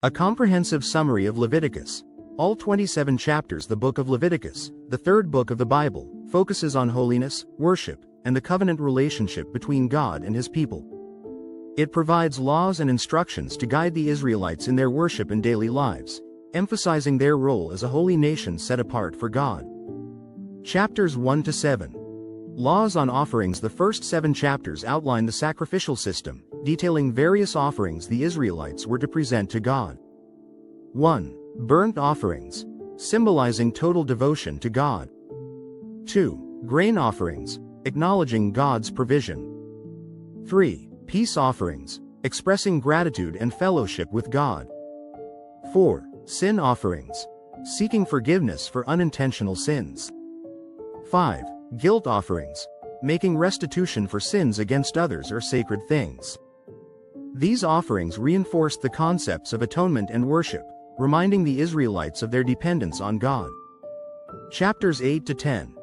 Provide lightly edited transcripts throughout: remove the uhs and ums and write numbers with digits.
A comprehensive summary of Leviticus. All 27 chapters. The book of Leviticus, the third book of the Bible, focuses on holiness, worship, and the covenant relationship between God and his people. It provides laws and instructions to guide the Israelites in their worship and daily lives, emphasizing their role as a holy nation set apart for God. Chapters 1 to 7. Laws on offerings. The first 7 chapters outline the sacrificial system, detailing various offerings the Israelites were to present to God. 1. Burnt offerings, symbolizing total devotion to God. 2. Grain offerings, acknowledging God's provision. 3. Peace offerings, expressing gratitude and fellowship with God. 4. Sin offerings, seeking forgiveness for unintentional sins. 5. Guilt offerings, making restitution for sins against others or sacred things. These offerings reinforced the concepts of atonement and worship, reminding the Israelites of their dependence on God. Chapters 8 to 10.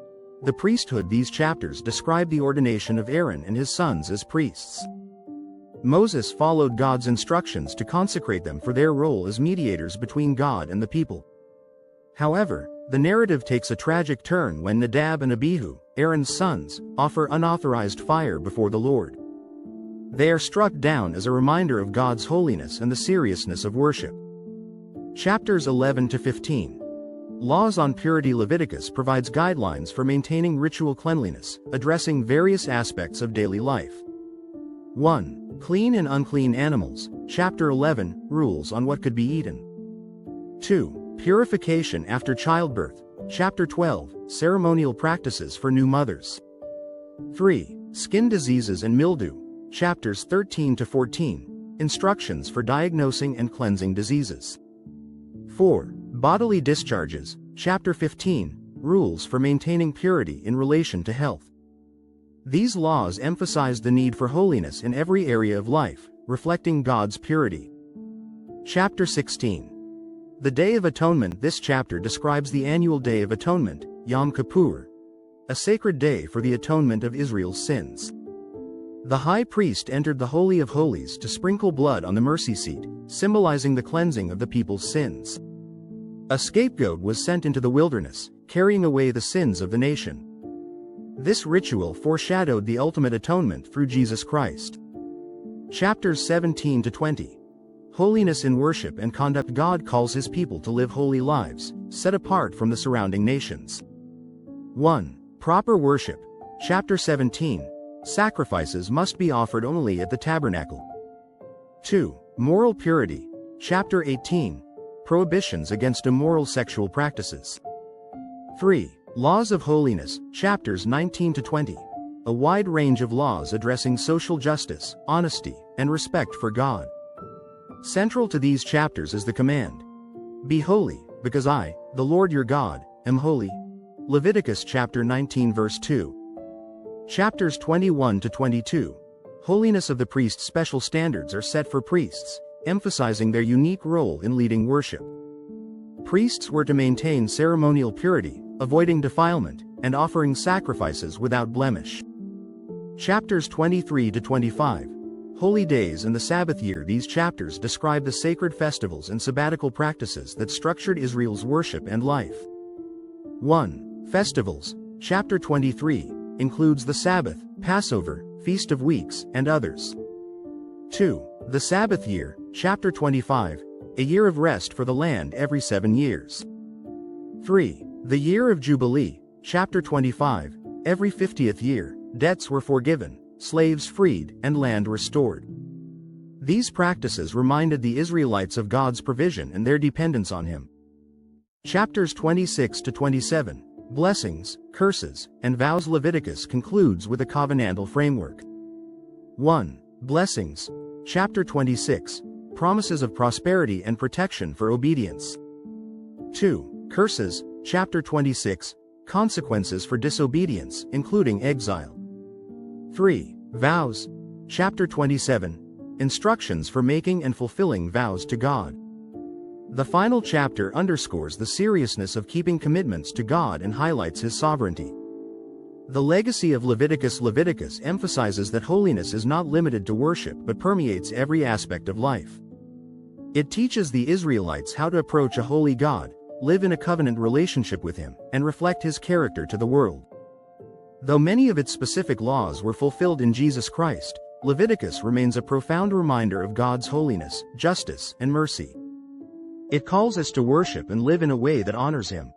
The priesthood. These chapters describe the ordination of Aaron and his sons as priests. Moses followed God's instructions to consecrate them for their role as mediators between God and the people. However, the narrative takes a tragic turn when Nadab and Abihu, Aaron's sons, offer unauthorized fire before the Lord. They are struck down as a reminder of God's holiness and the seriousness of worship. Chapters 11 to 15. Laws on purity. Leviticus provides guidelines for maintaining ritual cleanliness, addressing various aspects of daily life. 1. Clean and unclean animals. Chapter 11, rules on what could be eaten. 2. Purification after childbirth. Chapter 12, ceremonial practices for new mothers. 3. Skin diseases and mildew. Chapters 13 to 14, instructions for diagnosing and cleansing diseases. 4. Bodily discharges. Chapter 15, rules for maintaining purity in relation to health. These laws emphasize the need for holiness in every area of life, reflecting God's purity. Chapter 16. The Day of Atonement. This chapter describes the annual Day of Atonement, Yom Kippur, a sacred day for the atonement of Israel's sins. The high priest entered the Holy of Holies to sprinkle blood on the mercy seat, symbolizing the cleansing of the people's sins. A scapegoat was sent into the wilderness, carrying away the sins of the nation. This ritual foreshadowed the ultimate atonement through Jesus Christ. Chapters 17 to 20. Holiness in worship and conduct. God calls his people to live holy lives, set apart from the surrounding nations. 1. Proper worship. Chapter 17. Sacrifices must be offered only at the tabernacle. 2. Moral purity. Chapter 18. Prohibitions against immoral sexual practices. 3. Laws of holiness. Chapters 19 to 20. A wide range of laws addressing social justice, honesty, and respect for God. Central to these chapters is the command, "Be holy, because I, the Lord your God, am holy." Leviticus chapter 19 verse 2. Chapters 21 to 22. Holiness of the priest. Special standards are set for priests, emphasizing their unique role in leading worship. Priests were to maintain ceremonial purity, avoiding defilement, and offering sacrifices without blemish. Chapters 23 to 25. Holy days and the Sabbath year. These chapters describe the sacred festivals and sabbatical practices that structured Israel's worship and life. 1. Festivals. Chapter 23 includes the Sabbath, Passover, Feast of Weeks, and others. 2. The Sabbath year. Chapter 25, a year of rest for the land every 7 years. 3. The year of Jubilee. Chapter 25, every 50th year, debts were forgiven, slaves freed, and land restored. These practices reminded the Israelites of God's provision and their dependence on him. Chapters 26 to 27. Blessings, curses, and vows. Leviticus concludes with a covenantal framework. 1. Blessings. Chapter 26. Promises of prosperity and protection for obedience. 2. Curses. Chapter 26. Consequences for disobedience, including exile. 3. Vows. Chapter 27. Instructions for making and fulfilling vows to God. The final chapter underscores the seriousness of keeping commitments to God and highlights his sovereignty. The legacy of Leviticus emphasizes that holiness is not limited to worship but permeates every aspect of life. It teaches the Israelites how to approach a holy God, live in a covenant relationship with Him, and reflect His character to the world. Though many of its specific laws were fulfilled in Jesus Christ, Leviticus remains a profound reminder of God's holiness, justice, and mercy. It calls us to worship and live in a way that honors Him.